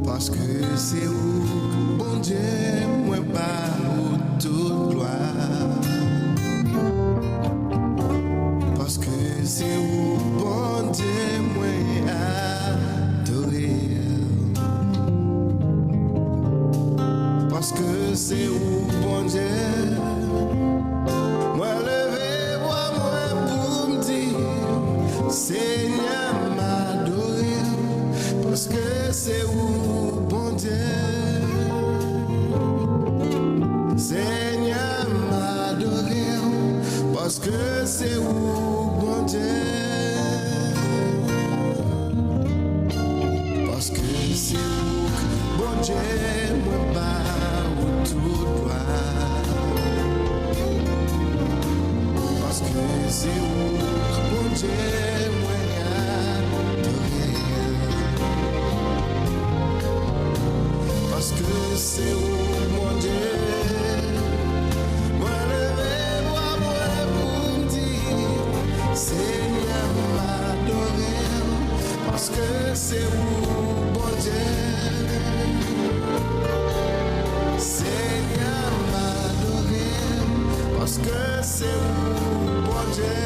Parce que c'est où, bon Dieu, moi pas où toute gloire. Parce que c'est où, bon Dieu, moi adorer. Parce que c'est où, bon Dieu, moi lever, moi pour me dire, Seigneur m'adorer. Parce que c'est où, bon Dieu, Seigneur m'adorer. Parce que c'est où, bon Dieu, parce que c'est où, bon Dieu, moi pas où tout gloire. Parce que c'est où, bon Dieu, moi adorer. Parce que c'est où, mon Dieu, moi lever, moi pour me dire, Seigneur m'adorer. Parce que c'est où, bon Dieu, Seigneur m'adorer. Parce que c'est où, bon Dieu,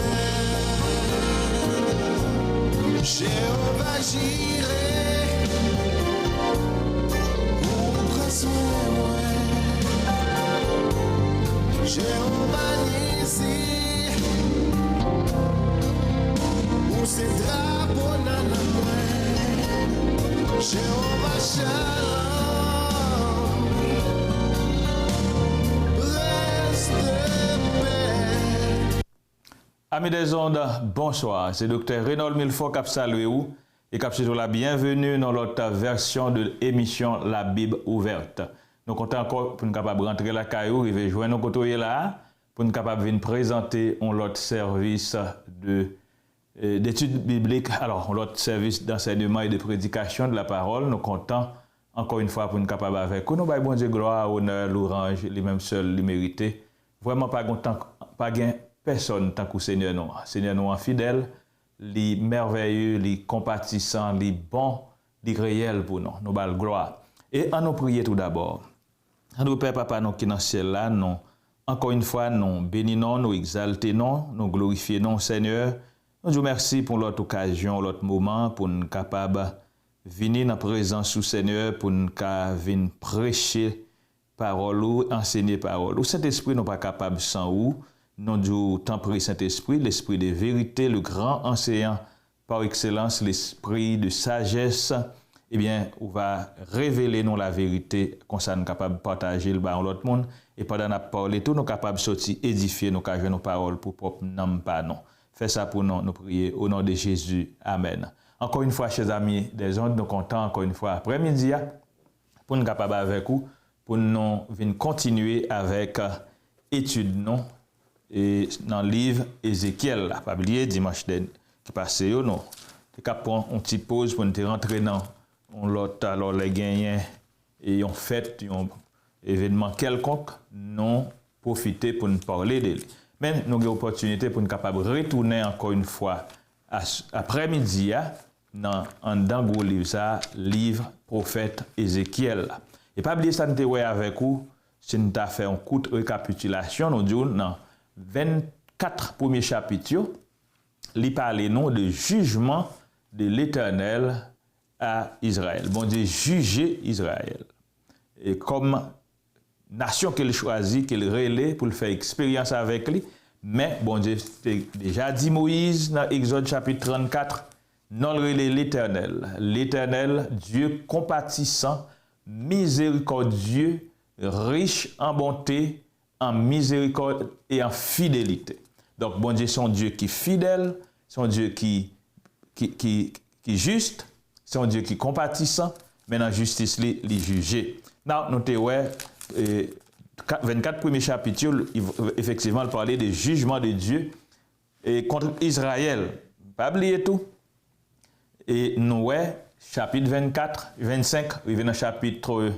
Jéhovah Jireh, moi, Jéhovah Nissi, où c'est drapeau dans la moi, Jéhovah Shalom, reste paix. Amis des ondes, bonsoir. C'est Dr. Reynold Milfort qui a salué vous et qui a souhaité la bienvenue dans notre version de l'émission La Bible ouverte. Nous comptons encore pour nous capables rentrer la caillou et joindre nos côtés là pour nous capables venir présenter l'autre service d'études bibliques. Alors, l'autre service d'enseignement et de prédication de la parole. Nous comptons encore une fois pour nous capables avec nous. Nous baillons bon Dieu gloire, honneur, louange, les mêmes seuls, les mérités. Vraiment pas gain personne tant que Seigneur nous. Seigneur nous en fidèle, les merveilleux, les compatissants, les bons, les réels pour nous. Nous baillons gloire. Et en nous prier tout d'abord. Nous Père Papa nous qui dans le ciel là, nous encore une fois nous bénissons, nous exaltons, nous glorifions Seigneur. Nous vous merci pour l'autre occasion, l'autre moment pour nous capables venir dans la présence du Seigneur pour nous venir prêcher parole ou enseigner parole. Ou Saint-Esprit nous pas capable sans vous. Nous nous t'en prie Saint-Esprit, l'esprit de vérité, le grand enseignant par excellence, l'esprit de sagesse. Eh bien, on va révéler nous la vérité, comme ça nous sommes capables de partager le bas l'autre monde. Et pendant la parole, tout nous capables de sortir, édifier nos cages, nos paroles pour propre nom, pas non. Fais ça pour nous, nous prier au nom de Jésus. Amen. Encore une fois, chers amis des ondes, nous comptons encore une fois après-midi pour nous capables avec vous, pour nous venir continuer avec étude non et dans le livre Ézéchiel. Pas oublier dimanche qui passé, non. Tu as pris une petite pause pour nous rentrer dans on l'autre alors les gagnants et ont fait un événement quelconque non profiter pour nous parler d'elle. Mais nous avons l'opportunité pour nous capables de retourner encore une fois après-midi dans un gros livre ça livre prophète Ézéchiel. Et pas oublier ça nous avec vous, si nous avons fait un coup de récapitulation nous disons dans 24 premiers chapitres, il parle non de jugement de l'Éternel à Israël. Bon Dieu juger Israël. Et comme nation qu'il choisit, qu'il relaie pour le faire expérience avec lui, mais bon Dieu déjà dit Moïse dans Exode chapitre 34, non relaie l'Éternel. L'Éternel, Dieu compatissant, miséricordieux, riche en bonté, en miséricorde et en fidélité. Donc bon Dieu, son Dieu qui est fidèle, son Dieu qui est juste, c'est un Dieu qui est compatissant, mais dans la justice, il est jugé. Now, notez, 24 premiers chapitres, effectivement, il parlait des jugements de Dieu et contre Israël. Pas oublier tout. Et nous, chapitre 24, 25, il vient dans chapitre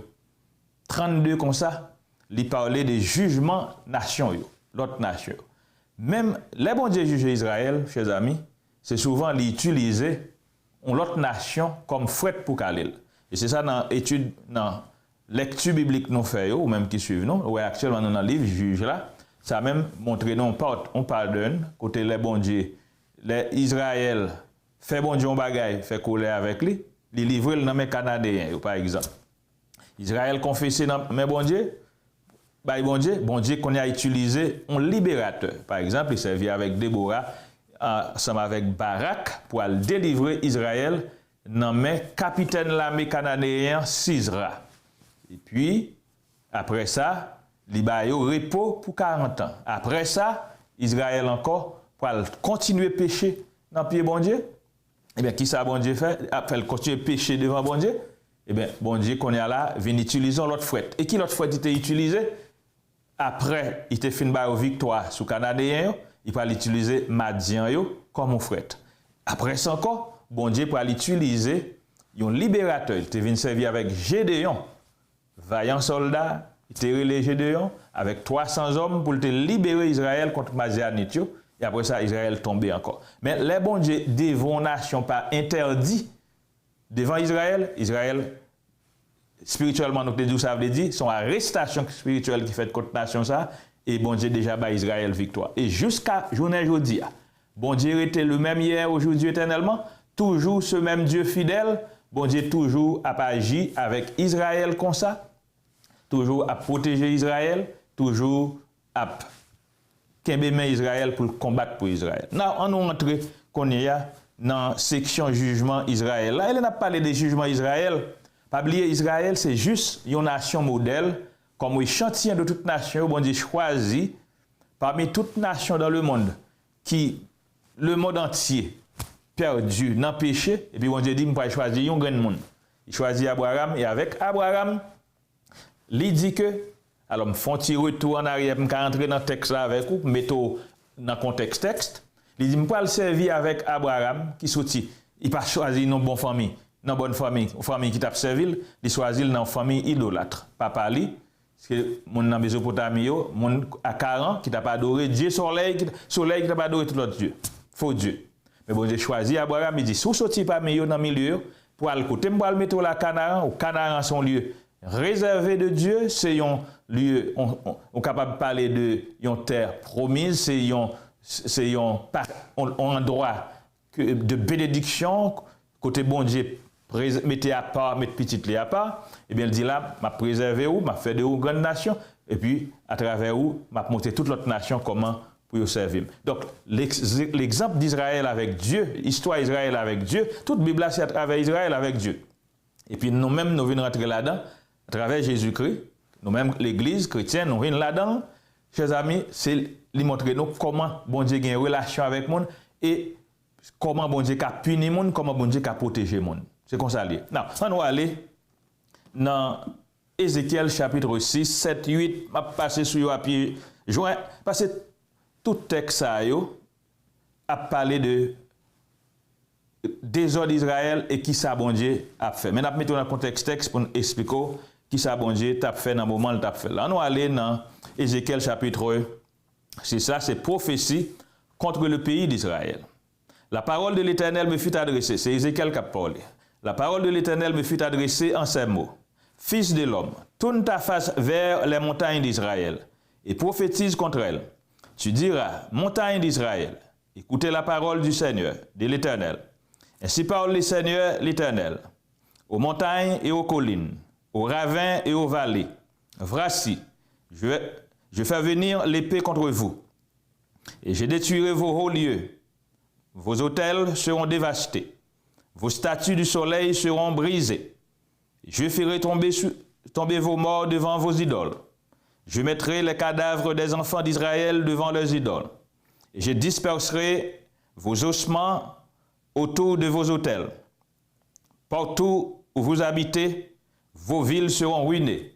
32 comme ça, il parlait des jugements nation, l'autre nation. Même les bons dieux juger Israël, chers amis, c'est souvent l'utiliser l'autre nation comme fouette pour Kalil. Et c'est ça dans l'étude, dans lecture biblique nous faisons, ou même qui suivent nous, ou actuellement dans le livre juge là, ça a même montré nous on pardonne, côté les bon Dieu, les Israël fait bon Dieu un bagaille, fait coller avec lui, il livre dans mes Canadiens, par exemple. Israël confessé dans mes bon Dieu, bon Dieu qu'on a utilisé un libérateur. Par exemple, il servit avec Déborah, ensemble avec Barak, pour aller délivrer Israël dans mes capitaine l'armée canadien Sisra. Et puis, après ça, il a eu repos pour 40 ans. Après ça, Israël encore, pour continuer à pécher dans le pied bon Dieu. Eh bien, qui ça bon Dieu fait? Après, continuer à pécher devant bon Dieu. Eh bien, bon Dieu qu'on est là, vient utiliser l'autre fouette. Et qui l'autre fouette était utilisé? Après, il était fait une victoire sous Canadien, il va l'utiliser Madian comme un fouette. Après ça encore, bon Dieu pour l'utiliser, un libérateur. Il était venu servir avec Gédéon, vaillant soldat, il était relé Gédéon, avec 300 hommes pour te libérer Israël contre Madianite. Et après ça, Israël tombé encore. Mais les bon Dieu devant nation pas interdit devant Israël, spirituellement, nous ça veut dire, son arrestation spirituelle qui fait contre la nation ça, et bon Dieu déjà bat Israël victoire. Et jusqu'à journée aujourd'hui, bon Dieu était le même hier, aujourd'hui, éternellement, toujours ce même Dieu fidèle, bon Dieu toujours a agi avec Israël comme ça, toujours à protéger Israël, toujours à qu'aimer Israël pour combattre pour Israël. Là, on entre qu'on y a dans la section jugement Israël. Là, elle n'a pas parlé des jugements Israël. Pas oublier, Israël, c'est juste une nation modèle, comme échantillon de toute nation, bon Dieu choisi parmi toutes nations dans le monde, qui, le monde entier, perdu dans le péché, et puis bon Dieu dit, il va choisir un grand monde. Il choisit Abraham, et avec Abraham, il dit que, alors, je fais un petit retour en arrière, je vais rentrer dans le texte là avec vous, mettons dans le contexte texte. Il dit, je vais le servir avec Abraham, qui sortit. Il n'a pas choisi une bonne famille, une bonne famille, une famille qui t'a servi, il choisit une famille idolâtre. Papa li, parce que mon dans Mésopotamie, mon à 40 qui t'a pas adoré Dieu soleil qui t'a pas adoré tout l'autre Dieu. Faux Dieu. Mais bon Dieu choisit Abraham, il dit, si vous sortez parmi eux dans le milieu, pour aller côté, pour le mettre la Canaan, au Canaan son lieu réservé de Dieu, c'est un lieu, on est capable de parler de une terre promise, c'est un endroit de bénédiction, côté bon Dieu, mettez à part, mettez petit à part, et bien il dit là, m'a préservé ou, m'a fait de vous grande nation, et puis à travers où, m'a montré toute l'autre nation comment pour y servir. Donc l'exemple d'Israël avec Dieu, l'histoire d'Israël avec Dieu, toute la Bible c'est à travers Israël avec Dieu. Et puis nous-mêmes, nous venons rentrer là-dedans, à travers Jésus-Christ, nous-mêmes, l'Église chrétienne, nous venons là-dedans. Chers amis, c'est lui montrer nous comment bon Dieu a une relation avec le monde et comment bon Dieu a puni le monde, comment bon Dieu a protégé le monde. C'est comme ça. Non, on va aller dans Ézéchiel chapitre 6, 7, 8, je vais passer sur à pied joint, parce que tout texte a parlé de désordre d'Israël et qui ça bon Dieu a fait. Maintenant, mettons dans le contexte texte pour nous expliquer qui ça bon Dieu t'a fait dans le moment où t'a fait. Là, nous allons dans Ézéchiel chapitre 1. C'est ça, c'est prophétie contre le pays d'Israël. La parole de l'Éternel me fut adressée. C'est Ézéchiel qui a parlé. La parole de l'Éternel me fut adressée en ces mots. Fils de l'homme, tourne ta face vers les montagnes d'Israël et prophétise contre elles. Tu diras, montagne d'Israël, écoutez la parole du Seigneur, de l'Éternel. Ainsi parle le Seigneur l'Éternel, aux montagnes et aux collines, aux ravins et aux vallées. Voici, je fais venir l'épée contre vous, et je détruirai vos hauts lieux. Vos autels seront dévastés, vos statues du soleil seront brisées. Je ferai tomber vos morts devant vos idoles. Je mettrai les cadavres des enfants d'Israël devant leurs idoles, et je disperserai vos ossements autour de vos autels. Partout où vous habitez, vos villes seront ruinées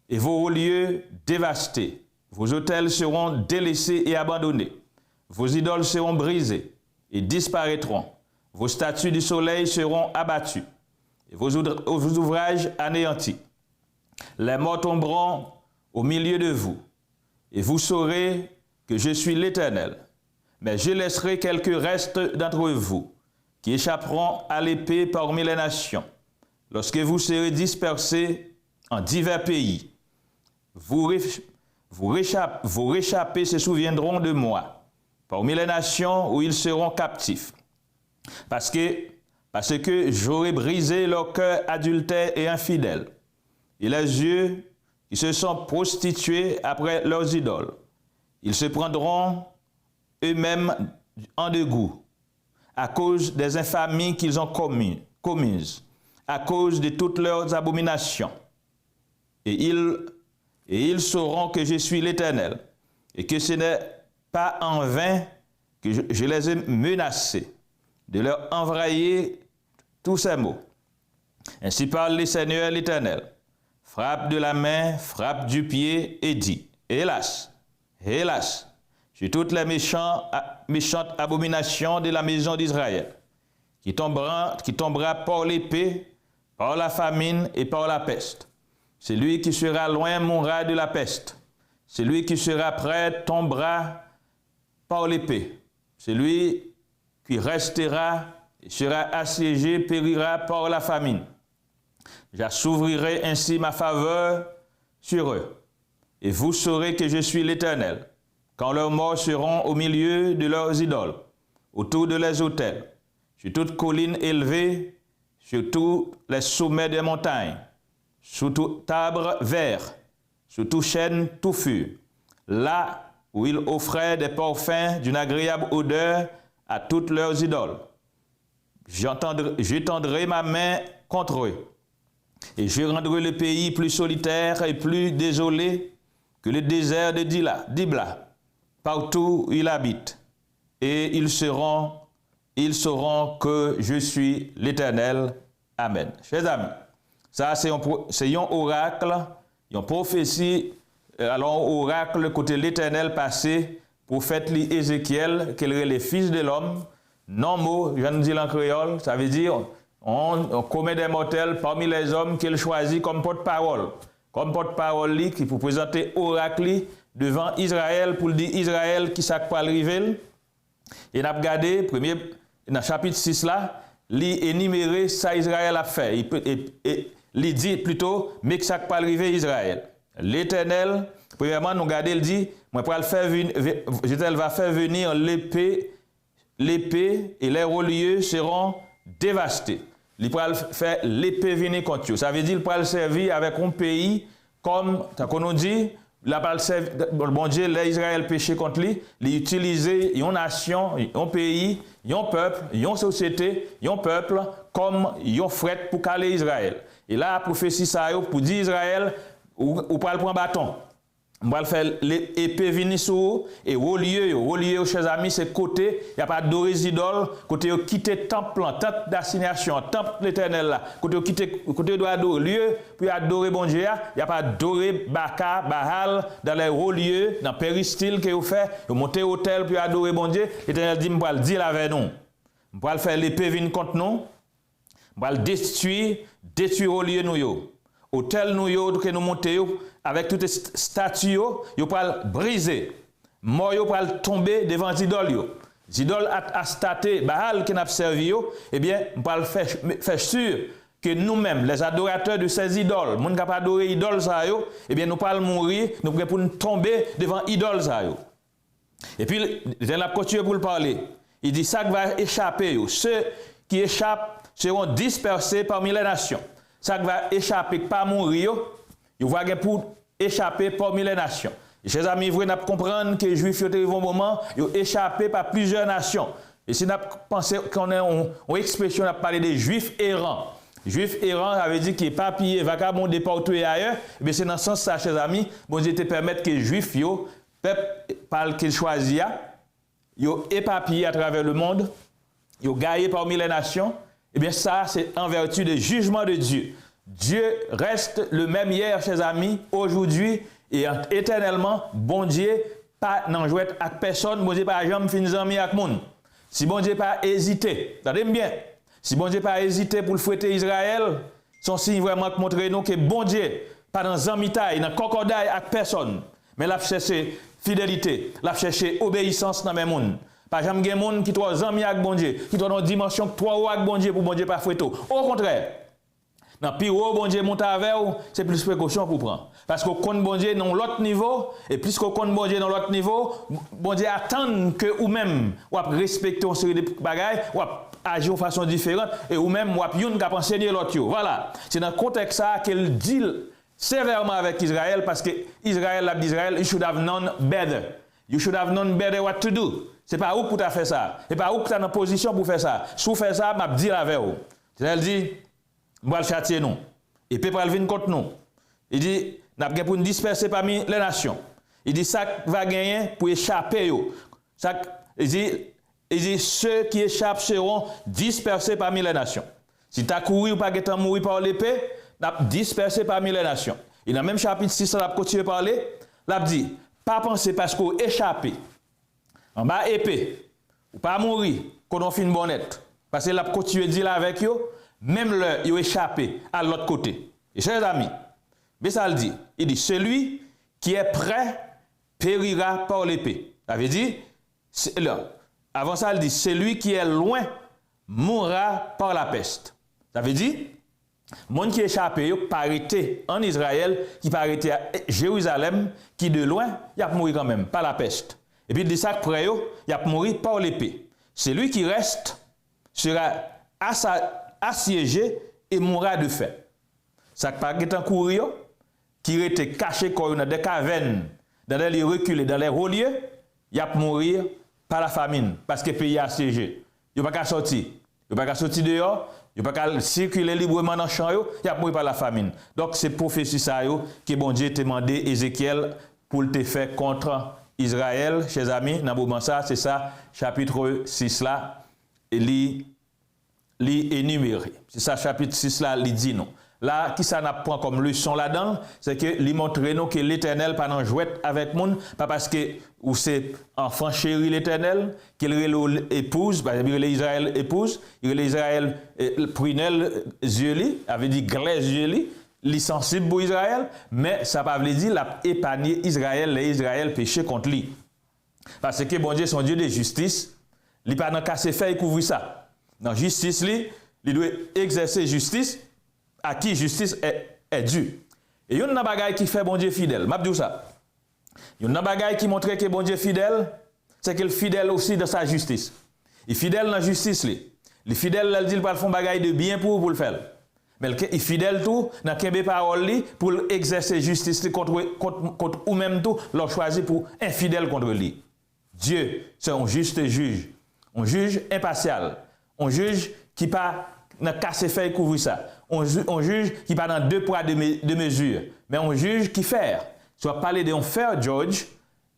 et vos hauts lieux dévastés. Vos autels seront délaissés et abandonnés. Vos idoles seront brisées et disparaîtront. Vos statues du soleil seront abattues et vos ouvrages anéantis. Les morts tomberont au milieu de vous et vous saurez que je suis l'Éternel. Mais je laisserai quelques restes d'entre vous qui échapperont à l'épée parmi les nations. lorsque vous serez dispersés en divers pays, vos réchappés se souviendront de moi parmi les nations où ils seront captifs. Parce que j'aurai brisé leur cœur adultère et infidèle, et les yeux qui se sont prostitués après leurs idoles. Ils se prendront eux-mêmes en dégoût à cause des infamies qu'ils ont commises, à cause de toutes leurs abominations. Et ils sauront que je suis l'Éternel, et que ce n'est pas en vain que je les ai menacés de leur envoyer tous ces mots. Ainsi parle le Seigneur l'Éternel. Frappe de la main, frappe du pied et dit, hélas, hélas, sur toutes les méchantes abominations de la maison d'Israël, qui tombera par l'épée, par la famine et par la peste. Celui qui sera loin mourra de la peste. Celui qui sera près tombera par l'épée. Celui qui restera et sera assiégé périra par la famine. J'assouvrirai ainsi ma faveur sur eux, et vous saurez que je suis l'Éternel, quand leurs morts seront au milieu de leurs idoles, autour de leurs autels, sur toute colline élevée, sur tous les sommets des montagnes, sous tout arbre vert, sous tout chêne touffu, là où ils offraient des parfums d'une agréable odeur à toutes leurs idoles. J'étendrai ma main contre eux, et je rendrai le pays plus solitaire et plus désolé que le désert de Dibla, partout où ils habitent. Et ils sauront que je suis l'Éternel. Amen. Chers amis, ça c'est un oracle, une prophétie, alors oracle côté l'Éternel passé, prophète Ézéchiel, qui est le fils de l'homme, non mot, je ne dis en créole, ça veut dire on commet des mortels parmi les hommes qu'il choisit comme porte-parole. Comme porte-parole qui pour présenter oracle devant Israël pour dire Israël qui ça pas arriver. Et n'a regardé premier dans chapitre 6 là, li énuméré ça Israël a fait. Il dit plutôt mais que ça pas arriver Israël. L'Éternel premièrement nous regarder il dit moi pour le faire venir je va faire venir l'épée et les relieux seront dévastés. Il va faire l'épée venir contre eux. Ça veut dire qu'il va servir avec un pays comme, qu'on nous dit, bon Dieu, l'Israël péché contre lui, il utiliser une nation, un pays, un peuple, une société, un peuple comme un fret pour caler Israël. Et là, la prophétie ça pour dire Israël, ou pas le prendre bâton. On va faire l'épée venir sur eux, et au lieu, chers amis, c'est côté, il n'y a pas d'adoré idoles, côté quitter temple, temple d'assignation, temple l'éternel là, côté doit adorer lieu, puis adorer bon Dieu, il n'y a pas adorer Baka, Baal, dans les hauts lieux, dans le péristyle que vous faites, vous montez au hôtel, puis adorer bon Dieu, l'éternel dit, je vais le dire avec nous. Je vais faire l'épée venir contre nous, je vais le détruire au lieu nous. Hôtel nous que nous montons avec toutes les statues, yo pral briser. Mort yo pral tomber devant idoles. Idoles a staté Baal qui n'a servi eh bien, on pral faire sûr que nous-mêmes les adorateurs de ces idoles, moun capable adorer idoles ça yo, eh bien nous pral mourir, nous pour nous tomber devant idoles ça yo. Et puis dans la continuer pour le parler. Il dit ça va échapper ceux qui échappent seront dispersés parmi les nations. Ça va échapper, pas mourir, il va pour échapper parmi les nations. Et chers amis, vous devez comprendre que les Juifs ont arrivé un moment, ils ont échappé par plusieurs nations. Et si nous pensons qu'on a une expression, on a parlé des Juifs errants. Juifs errants, ça veut dire qu'ils sont papillés, vagabondés partout et ailleurs. Mais c'est dans ce sens, ça, chers amis, bon Dieu te permettre que les Juifs, peuple par qu'ils choisissent, ils ont éparpillé à travers le monde, ils ont gagné parmi les nations. Eh bien, ça, c'est en vertu du jugement de Dieu. Dieu reste le même hier, chers amis, aujourd'hui et éternellement. Bon Dieu, pas n'en jouer avec personne. Bon Dieu, pas jamais finir amis avec monde. Si bon Dieu pas hésité, attendez bien. Si bon Dieu pas hésité pour le fouetter Israël, son signe vraiment qui montre nous que bon Dieu, pas dans amitié, dans concordat avec personne, mais l'a cherché fidélité, l'a cherché obéissance dans le monde. Pas jamais gen monde qui trois amis avec bon Dieu, qui trois dans dimension trois avec bon Dieu pour bon Dieu pas fouetter. Au contraire, Dans pire bon Dieu monte avec vous, c'est plus précaution pour prendre. Parce qu'on compte bon Dieu dans l'autre niveau, et plus qu'on compte bon Dieu dans l'autre niveau, bon Dieu attend que ou même ou respecter une série de bagages, ou agir de façon différente, et ou même ou yon qui enseigner l'autre. Voilà. C'est dans le contexte ça qu'elle dit sévèrement avec Israël, parce que Israël a dit Israël, you should have known better. You should have known better what to do. C'est pas où pour tu faire ça. C'est pas où tu es en position pour faire ça. Si vous faites ça, m'a dit avec vous. Elle dit, je vais le châtier nous. Et puis pour venir contre nous. Il dit, n'a pas pour nous disperser parmi les nations. Il dit, ça va gagner pour échapper. Il dit, ceux qui échappent seront dispersés parmi les nations. Si tu as couru ou pas que tu as mouru par l'épée, n'a dispersé parmi les nations. Il a même chapitre 6, on a continué à parler. L'a dit, pas penser parce qu'on échappé en bas épée, ou pas mourir, qu'on a fait une bonnette. Parce que l'a continué à dire là avec eux, même le yo échappé à l'autre côté. Et chers amis, mais ça le dit, il dit, celui qui est prêt périra par l'épée. Ça veut dire, là, avant ça, il dit, celui qui est loin mourra par la peste. Ça veut dire, monde qui échappé, pas arrêté en Israël, qui pas arrêté à Jérusalem, qui de loin, il a mourir quand même, par la peste. Et puis, de ça, après, il a mourir par l'épée. Celui qui reste sera assiégé et mourra de faim. Ça pas qu'un courir, qui était caché dans des cavernes, dans les lieux reculés, dans les hauts lieux, il a mourir par la famine, parce que le pays est assiégé. Il n'y a pas qu'à sortir. Il n'y a pas qu'à sortir dehors. Il n'y a pas qu'à circuler librement dans le champ, il y a mouru par la famine. Donc, c'est prophétie ça que bon Dieu t'a demandé Ézéchiel pour te faire contre Israël, chers amis. Dans le moment ça, c'est ça, chapitre 6 là, il énuméré. C'est ça, chapitre 6 là, il dit non. Là, qui ça n'a point comme leçon là-dedans, c'est que lui montre nous que l'Éternel pas dans jouet avec moun, pas parce que ou c'est enfant chéri l'Éternel, qu'il relève épouse, par exemple, il relève Israël épouse, il relève Israël prunelle yeux avait dit glaise yeux li sensible pour Israël, mais ça pas veut dire l'a épargné Israël, les Israël péché contre lui. Parce que bon Dieu son Dieu de justice, il pas dans casser fait couvrir ça. Dans justice il doit exercer justice à qui justice est due. Et il y a une bagaille qui fait bon Dieu fidèle. M'a dit ça. Il y a une bagaille qui montre que bon Dieu fidèle, c'est qu'il est fidèle aussi dans sa justice. Il est fidèle dans la justice. Il est fidèle, il dit qu'il font bagaille de bien pour le faire. Mais il est fidèle tout dans les paroles pour exercer justice contre ou même tout, leur choisi pour infidèle contre lui. Dieu, c'est un juste juge. Un juge impartial. Un juge qui pas n'a cassé fait couvrir ça. On juge qui pas dans deux poids de mesure, mais on juge qui fait. Soit parler d'un fair judge,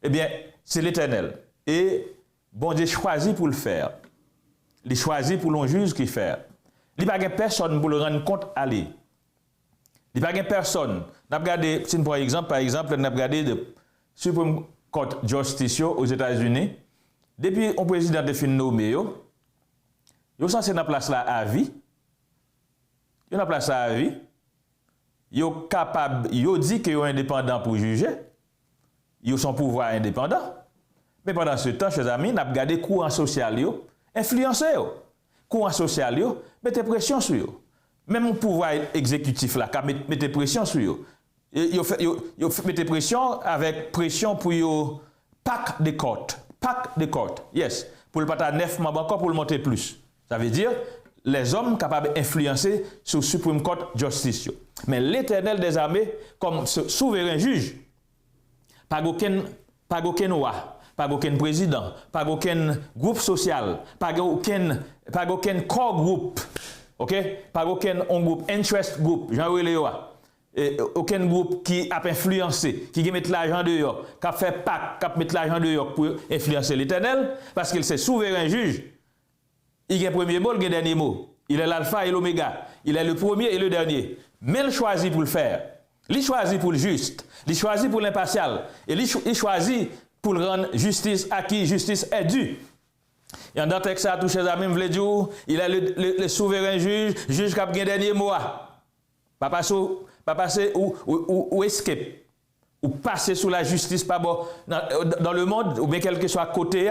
eh bien, c'est l'Éternel. Et bon Dieu choisit pour le faire. Il choisit pour l'on juge qui fait. Il n'y a pas personne pour le rendre compte à lui. Il n'y a pas personne. N'a regardé, par exemple, n'a regardé le Supreme Court Justice aux États-Unis. Depuis un président de fin nommé, il est censé dans place là à vie. Il a place à vie. Il est capable, il dit qu'il est indépendant pour juger. Il a son pouvoir indépendant. Mais pendant ce temps, chers amis, nous avons regardé le courant social, influencé. Courant social, mettez pression sur eux. Même le pouvoir exécutif, là, mettez pression sur eux. Il mettez pression avec pression pour le pack de court. Pack de court, yes. Pour le pas 9 membres encore, pour le monter plus. Ça veut dire les hommes capables d'influencer sur le Supreme Court Justice. Mais l'Éternel des armées, comme souverain juge, pas aucun roi, pas aucun président, pas aucun groupe social, pas aucun core group, ok? Pas aucun groupe, interest group, aucun groupe qui a influencé, qui met l'argent dehors, qui a fait pacte, qui a mis l'argent dehors pour influencer l'Éternel, parce qu'il c'est souverain juge. Il y a le premier mot, il y a le dernier mot. Il est l'alpha et l'oméga. Il est le premier et le dernier. Mais il choisit pour le faire. Il choisit pour le juste. Il choisit pour l'impartial. Et il choisit pour rendre justice à qui justice est due. Et dans le texte, tous chers amis, il est le souverain juge qui a le dernier mot. Pas passer ou escape. Ou passer sous la justice pas bon, dans le monde, ou bien quel que soit côté,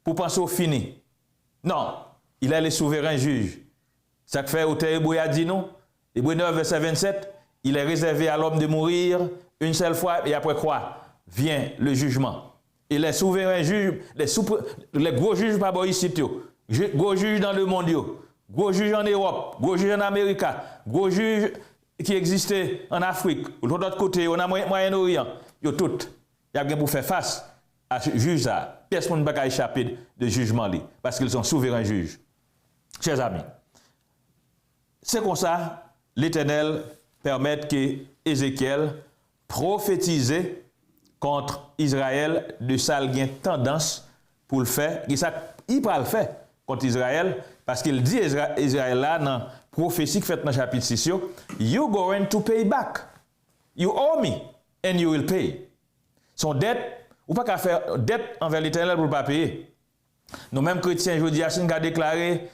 pour penser au fini. Non. Il est le souverain juge. Ça fait Otaï Boya dit non. Hébreux 9, verset 27, il est réservé à l'homme de mourir une seule fois et après quoi vient le jugement. Et les souverains juges, les gros juges pas ici, gros juges dans le monde, gros juges en Europe, gros juges en Amérique, gros juges qui existaient en Afrique, de l'autre côté, on a Moyen-Orient, ils tout, il y a bien pour faire face à ce juge là. Personne ne peut pas échapper de jugement parce qu'ils sont souverains juges. Chers amis, c'est comme ça, l'Éternel permet que Ézéchiel prophétise contre Israël de ça, il y a une tendance pour le faire. Et ça, il va le faire contre Israël parce qu'il dit Israël là, dans la prophétie qui fait dans le chapitre 6, you're going to pay back. You owe me and you will pay. Son dette, ou pas qu'à faire dette envers l'Éternel pour ne pas payer. Nous-mêmes chrétiens, je dis, Yacine a déclaré,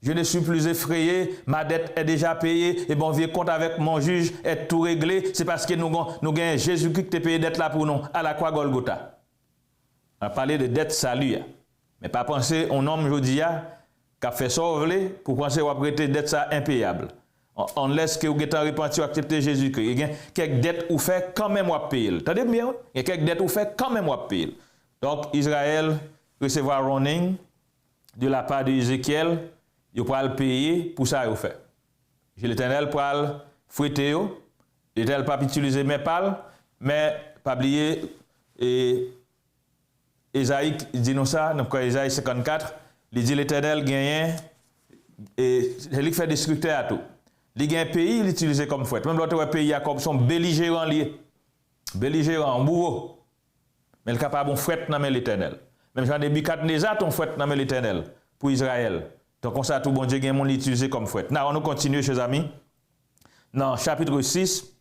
je ne suis plus effrayé, ma dette est déjà payée, et bon, vieux compte avec mon juge, est tout réglé, c'est parce que nous avons Jésus-Christ qui a payé dette là pour nous, à la croix Golgotha. On a parlé de dette salut, mais pas penser un homme, je dis, qui a fait sauver pour penser qu'on a prêté dette ça impayable. On laisse que vous avez repenti ou accepter Jésus-Christ. Il y a quelques dettes ou fait quand même à payer. Attendez bien, il y a quelques dettes ou fait quand même à payer. Donc Israël recevra warning de la part d'Ézéchiel, il va le payer pour ça il fait. L'Éternel pour le fouetter, l'Éternel pas utiliser mes pales, mais pas oublier Ésaïe dit nous ça, donc Ésaïe 54, il dit l'Éternel gagne et il fait destructeur à tout. Il y a un pays, il utilise comme fouette. Même l'autre pays, comme son belligérant lié. Belligérant, bourreau. Mais le capable de fouette dans l'Éternel. Même Jean de Bicadnézat, on fouette dans l'Éternel pour Israël. Donc, on sait tout bon Dieu, on l'utilise comme fouette. Now, on nous continue, chers amis. Dans chapitre 6,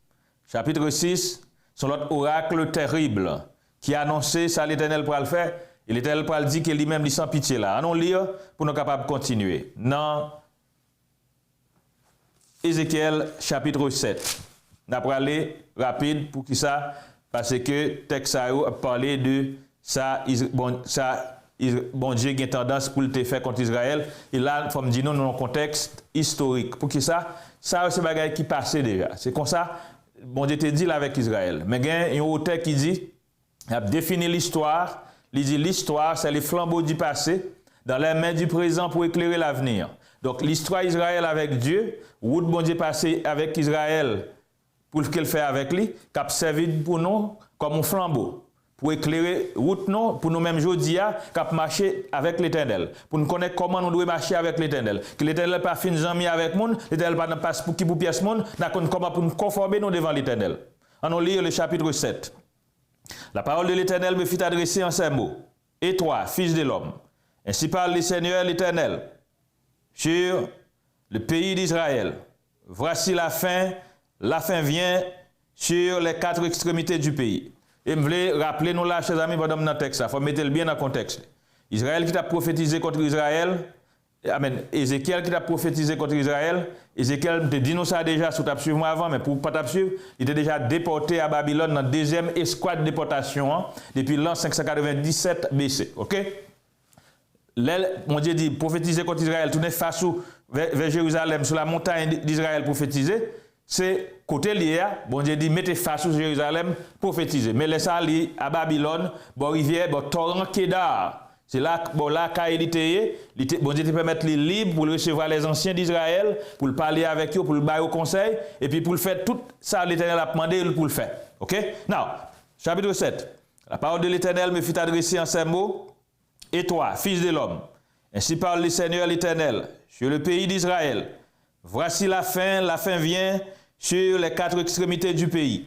c'est l'autre oracle terrible qui a annoncé ça l'Éternel pour le faire. Et l'Éternel pour le dire qu'il lui-même lui sans pitié là. On lire pour nous capables de continuer. Non. Ézéchiel chapitre 7. On va aller rapide pour qui ça parce que texte a parlé de ça bon Dieu qui a tendance pour le faire contre Israël et là comme dit nous dans un contexte historique. Pour qui ça c'est bagaille qui passait déjà. C'est comme ça bon Dieu te dit là avec Israël. Mais il y a un auteur qui dit il a défini l'histoire, il dit l'histoire c'est les flambeaux du passé dans les mains du présent pour éclairer l'avenir. Donc l'histoire d'Israël avec Dieu, où bon Dieu passé avec Israël pour ce qu'il fait avec lui, qui a servi pour nous comme un flambeau, pour éclairer route nous, pour nous-mêmes aujourd'hui, qui a marché avec l'Éternel, pour nous connaître comment nous devons marcher avec l'Éternel. Que l'Éternel pas fin amis avec nous, l'Éternel pas passe pour qui pour pièce monde, comment pour nous conformer nous devant l'Éternel. On lit le chapitre 7. La parole de l'Éternel me fit adresser en ces mots. Et toi, fils de l'homme, ainsi parle le Seigneur l'Éternel. Sur le pays d'Israël. Voici la fin vient sur les quatre extrémités du pays. Et je voulais rappeler nous là, chers amis, pendant notre texte, il faut mettre le bien dans le contexte. Israël qui t'a prophétisé contre Israël, amen, Ézéchiel qui t'a prophétisé contre Israël, Ézéchiel te dit nous ça déjà, si tu as suivi moi avant, mais pour pas t'as suivre, il était déjà déporté à Babylone dans la deuxième escouade de déportation depuis l'an 597 BC. OK? Mon Dieu dit, prophétiser contre Israël, tourner face vers Jérusalem, sur la montagne d'Israël, prophétiser, c'est côté lié, bon Dieu dit, mettez face sur Jérusalem, prophétiser. Mais laissez aller à Babylone, bon rivière, bon torrent Kédar. C'est là, bon là, quand il était, bon Dieu te permettre les libres pour recevoir les anciens d'Israël, pour le parler avec eux, pour le bailler au conseil, et puis pour le faire tout ça, l'Éternel a demandé pour le faire. OK? Now, chapitre 7. La parole de l'Éternel me fut adressée en ces mots. Et toi, fils de l'homme, ainsi parle le Seigneur l'Éternel, sur le pays d'Israël. Voici la fin vient sur les quatre extrémités du pays.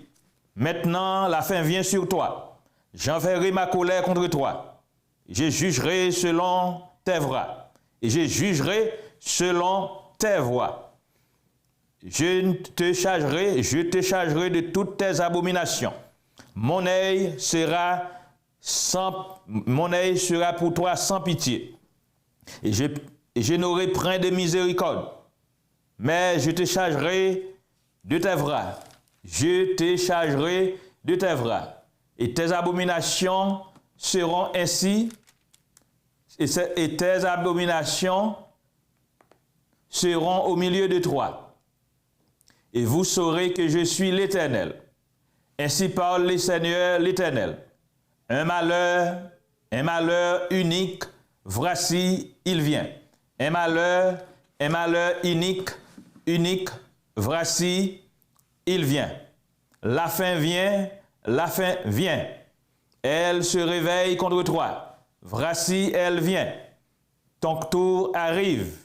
Maintenant, la fin vient sur toi. J'enverrai ma colère contre toi. Je jugerai selon tes voies. Et je jugerai selon tes voies. Je te chargerai de toutes tes abominations. Mon œil sera pour toi sans pitié. Et je n'aurai point de miséricorde. Mais je te chargerai de tes bras. Je te chargerai de tes bras. Et tes abominations seront ainsi. Et tes abominations seront au milieu de toi. et vous saurez que je suis l'Éternel. Ainsi parle le Seigneur l'Éternel. Un malheur unique, voici, il vient. Un malheur unique, voici, il vient. La fin vient. Elle se réveille contre toi. Voici, elle vient. Ton tour arrive,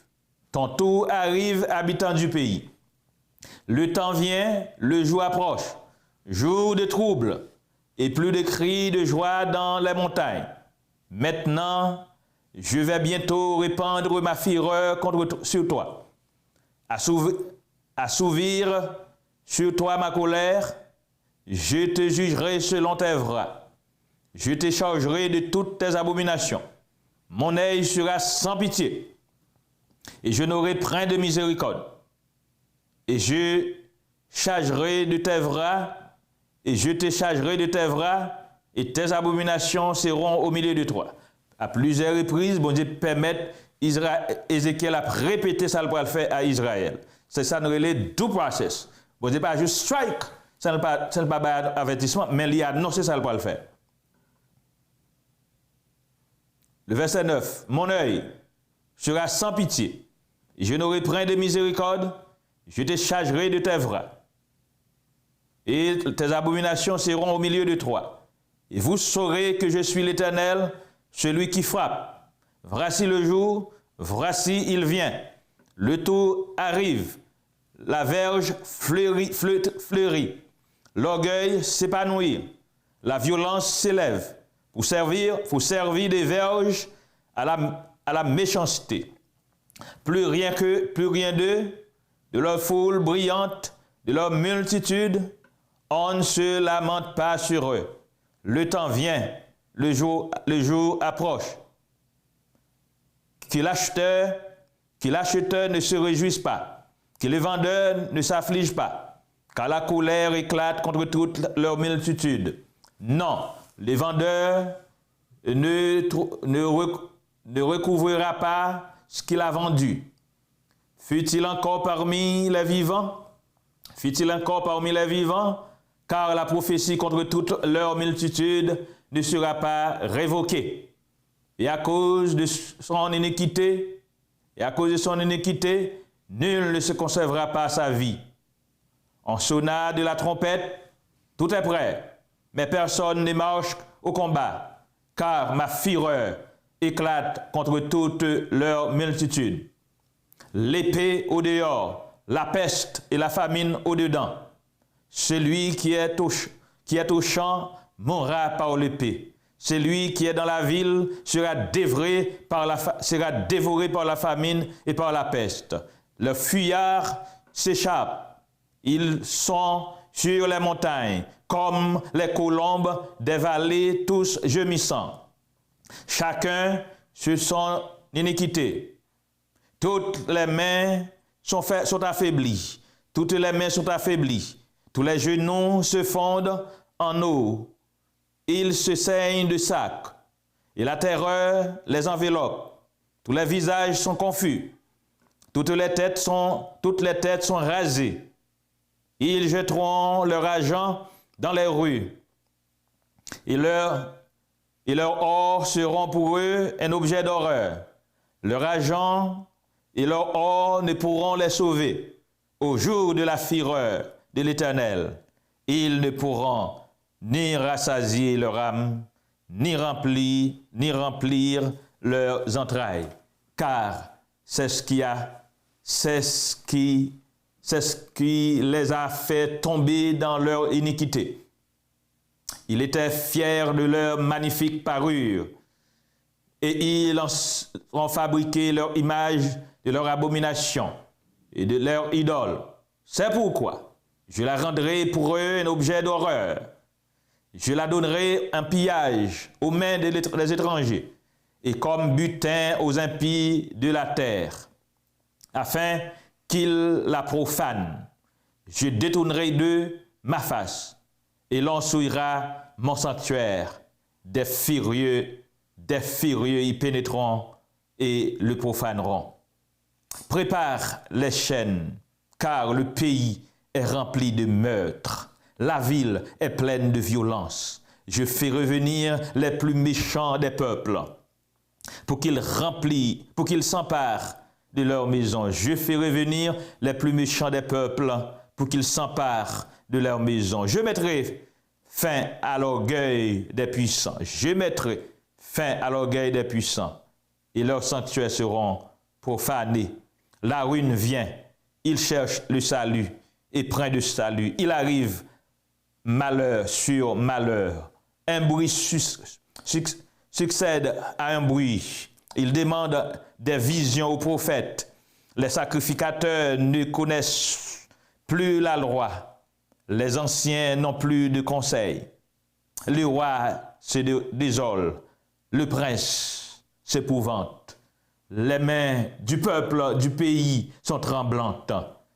habitant du pays. Le temps vient, le jour approche, jour de trouble, et plus de cris de joie dans les montagnes. Maintenant, je vais bientôt répandre ma fureur sur toi, assouvir sur toi ma colère. Je te jugerai selon tes œuvres. Je te chargerai de toutes tes abominations. Mon œil sera sans pitié, et je n'aurai point de miséricorde. Et je chargerai de tes bras, et je te chargerai de tes bras, et tes abominations seront au milieu de toi. À plusieurs reprises, bon Dieu permet Ézéchiel à répéter ça pour le faire à Israël. C'est ça nous relève du process. Bon Dieu pas juste strike, ça n'est pas avertissement, mais il a annoncé ça pour le faire. Le verset 9. Mon œil sera sans pitié, et je n'aurai point de miséricorde. Je te chargerai de tes bras, et tes abominations seront au milieu de toi. Et vous saurez que je suis l'Éternel, celui qui frappe. Voici le jour, voici il vient. Le tour arrive, la verge fleurit, l'orgueil s'épanouit, la violence s'élève. Pour servir des verges à la méchanceté. Plus rien d'eux, de leur foule brillante, de leur multitude, on ne se lamente pas sur eux. Le temps vient, le jour approche. Que l'acheteur ne se réjouisse pas, que le vendeur ne s'afflige pas, car la colère éclate contre toute leur multitude. Non, le vendeur ne recouvrera pas ce qu'il a vendu. Fut-il encore parmi les vivants? Car la prophétie contre toute leur multitude ne sera pas révoquée. Et à cause de son iniquité, nul ne se conservera pas sa vie. On sonna de la trompette, tout est prêt, mais personne ne marche au combat, car ma fureur éclate contre toute leur multitude. L'épée au dehors, la peste et la famine au dedans. Celui qui est au champ mourra par l'épée. Celui qui est dans la ville sera dévoré par la famine et par la peste. Le fuyard s'échappe. Ils sont sur les montagnes, comme les colombes des vallées, tous gémissants. Chacun sur son iniquité. Toutes les mains sont affaiblies. Toutes les mains sont affaiblies. Tous les genoux se fondent en eau. Ils se saignent de sac. Et la terreur les enveloppe. Tous les visages sont confus. Toutes les têtes sont rasées. Ils jetteront leur argent dans les rues. Et leur or seront pour eux un objet d'horreur. Leur argent et leur or ne pourront les sauver. Au jour de la fureur de l'Éternel, ils ne pourront ni rassasier leur âme, ni remplir leurs entrailles, car c'est ce qui les a fait tomber dans leur iniquité. Ils étaient fiers de leur magnifique parure, et ils ont fabriqué leur image de leur abomination et de leur idole. C'est pourquoi je la rendrai pour eux un objet d'horreur. Je la donnerai un pillage aux mains des étrangers et comme butin aux impies de la terre, afin qu'ils la profanent. Je détournerai d'eux ma face et l'on souillera mon sanctuaire. Des furieux y pénétreront et le profaneront. Prépare les chaînes, car le pays est remplie de meurtres. La ville est pleine de violence. Je fais revenir les plus méchants des peuples pour qu'ils s'emparent de leur maison. Je fais revenir les plus méchants des peuples pour qu'ils s'emparent de leur maison. Je mettrai fin à l'orgueil des puissants. Je mettrai fin à l'orgueil des puissants et leurs sanctuaires seront profanés. La ruine vient, il cherche le salut et prend de salut. Il arrive malheur sur malheur. Un bruit succède à un bruit. Il demande des visions aux prophètes. Les sacrificateurs ne connaissent plus la loi. Les anciens n'ont plus de conseil. Le roi se désole. Le prince s'épouvante. Les mains du peuple du pays sont tremblantes.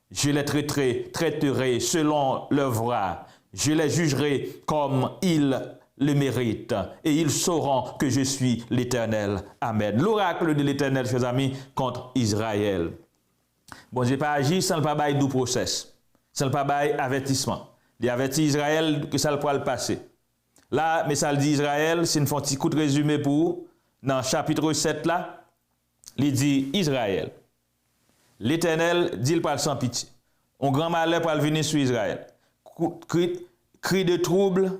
Je les traiterai selon leur voie. Je les jugerai comme ils le méritent. Et ils sauront que je suis l'Éternel. Amen. L'oracle de l'Éternel, chers amis, contre Israël. Bon, je n'ai pas agi sans le pas bail du process. Sans le pas bail avertissement. Il avertit Israël que ça le pourra le passer. Là, mais ça le dit Israël, c'est une petit coup de résumé pour vous. Dans le chapitre 7 là, il dit Israël. L'Éternel dit il parle sans pitié. Un grand malheur pour venir sur Israël. Cri de trouble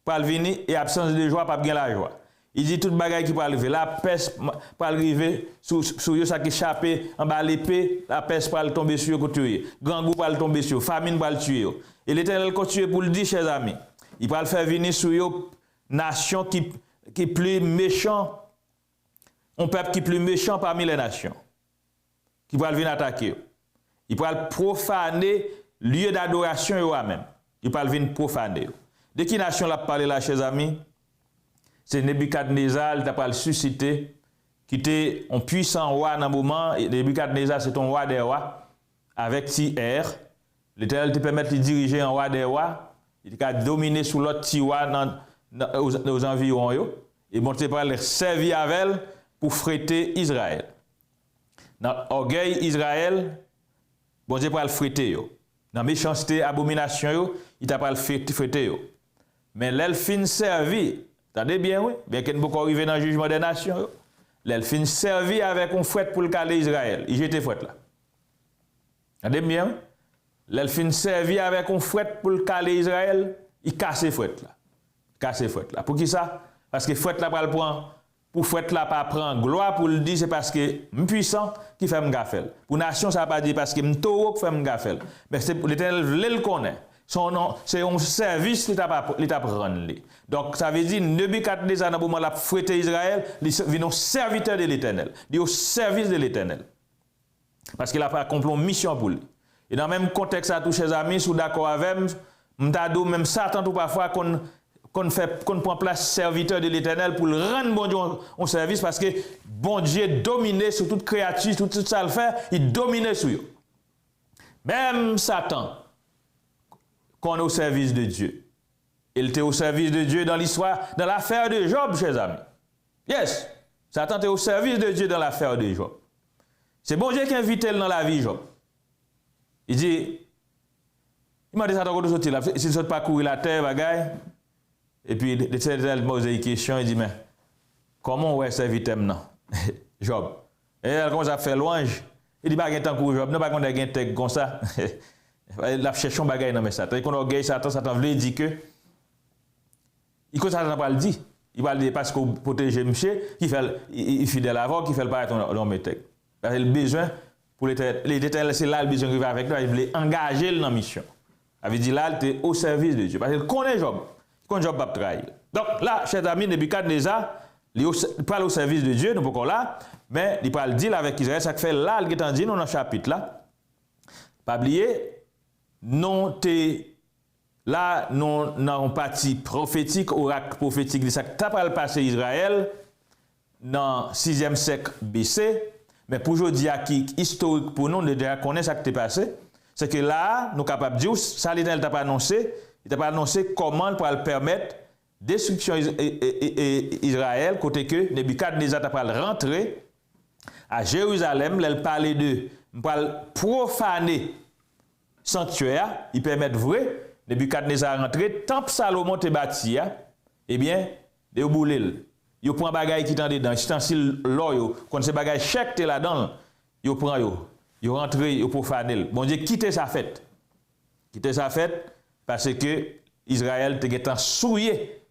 pour venir et absence de joie pour gagner la joie. Il dit toute bagaille qui peut arriver. La peste peut arriver sur eux, ça qui échappe en bas l'épée, la peste peut tomber sur eux pour tuer. Grand goût peut tomber sur eux, famine peut tuer. Et l'Éternel continue pour le dire, chers amis. Il peut le faire venir sur eux, nation qui est plus méchant, un peuple qui est plus méchant parmi les nations, qui peut venir attaquer. Il peut profaner lieu d'adoration eux-mêmes. Il peut venir profaner. De qui nation l'a parlé là, chers amis? C'est Nebuchadnezzar qui a pas le suscité, qui était un puissant roi dans le moment. Nebuchadnezzar, c'est un roi des rois, avec Tyr. L'Éternel te permet de diriger un roi des rois. Il a dominé sous l'autre petit roi aux environs. Et bon, tu peux servir avec elle pour fréter Israël. Dans l'orgueil Israël, bon Dieu peut le fréter. Dans la méchanceté, abomination, il t'a pas le fréter. Mais l'elfine servi. Attendez bien, oui. Bien qu'il ne peut pas arriver dans le jugement des nations. L'elfine servi avec un fouet pour le caler Israël. Il jette fouet là. Attendez bien, oui. L'elfine servi avec un fouet pour le caler Israël. Il casse fouet là. Casse fouet là. Pour qui ça? Parce que fouet là pas le prendre. Pour fouet là pas prendre gloire pour le dire, c'est parce que je suis puissant qui fait me gafel. Pour nation, ça pas dire parce que je suis taureau qui fait me gafel. Mais c'est l'Éternel le connaît. Son nom, c'est un service qui t'a prendre. Donc, ça veut dire, Nebuchadnezzar, dans le moment où il a fouetté Israël, il est un serviteur de l'Éternel. Il est au service de l'Éternel. Parce qu'il a accompli une mission pour lui. Et dans le même contexte, à tous chers amis, si vous êtes d'accord avec moi, même Satan, tout parfois, qu'on prend place serviteur de l'Éternel pour le rendre bon Dieu en service, parce que bon Dieu dominé sur toute créature, tout ça le fait, il domine sur eux. Même Satan, qu'on est au service de Dieu. Il était au service de Dieu dans l'histoire, dans l'affaire de Job, chers amis. Yes, Satan était au service de Dieu dans l'affaire de Job. C'est bon Dieu qui invite dans la vie Job. Il dit, il m'a dit Satan de sortir là, s'il ne saute pas courir la terre, bagaille. Et puis, l'Éternel pose une question, il dit, mais comment on va servir maintenant? Job. Et elle commence à faire louange. Il dit, bah, il y a un temps pour Job, non, pas qu'on a un temps comme ça. Il a cherché un bagage dans mes Satan. Quand on orgueille Satan, Satan veut dire que il ne Satan pas le dire. Il va le dire parce qu'on protège monsieur, qui fait il fidèle avant, qui fait le paraître dans mes textes. Il a le besoin pour l'Éternel, c'est là le besoin qui va avec toi, il veut engager dans la mission. Il veut dire là, il est au service de Dieu. Parce qu'il connaît Job. Il connaît Job va trahir. Donc là, chers amis, Nebuchadnezzar, il parle au service de Dieu, nous ne pouvons pas là, mais il parle dire avec Israël, ça fait là, il est dit dans le chapitre là. Pas oublier. Non, là, nous avons partie prophétique, oracle prophétique de ça qui a passé Israël dans le 6e siècle BC. Mais pour aujourd'hui, qui historique pour nous, nous déjà connaissons ce qui est passé. C'est que là, nous sommes capables de dire, ça, l'Éternel n'a pas annoncé, il n'a pas annoncé comment pour le permettre destruction Israël, côté que Nebuchadnezzar n'a pas rentré à Jérusalem, il parlait de profaner sanctuaire, il permet vrai, Nebuchadnezzar rentré, temple Salomon te bâti, eh bien, de boulel. Yo prend bagay qui t'en dedans, ustensile l'or yo, quand c'est bagay chèque te là-dedans, yo prend yo rentre, yo profanel. Bon Dieu quitte sa fête. Quitte sa fête parce que Israël te getan souillé,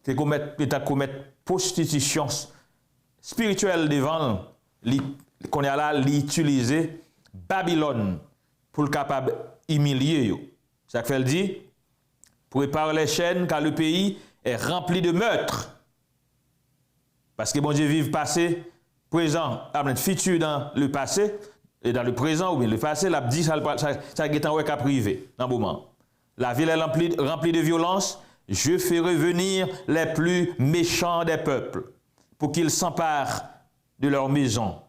te commettre prostitution spirituelle devant qu'on y a là l'utiliser Babylone pour le capable humilier yo. Ça fait le dit prépare les chaînes car le pays est rempli de meurtres. Parce que bon Dieu vive passé, présent, futur dans le passé, et dans le présent ou bien le passé, l'a dit ça est en cas privé, dans le moment. La ville est remplie de violence, je ferai venir les plus méchants des peuples, pour qu'ils s'emparent de leur maison.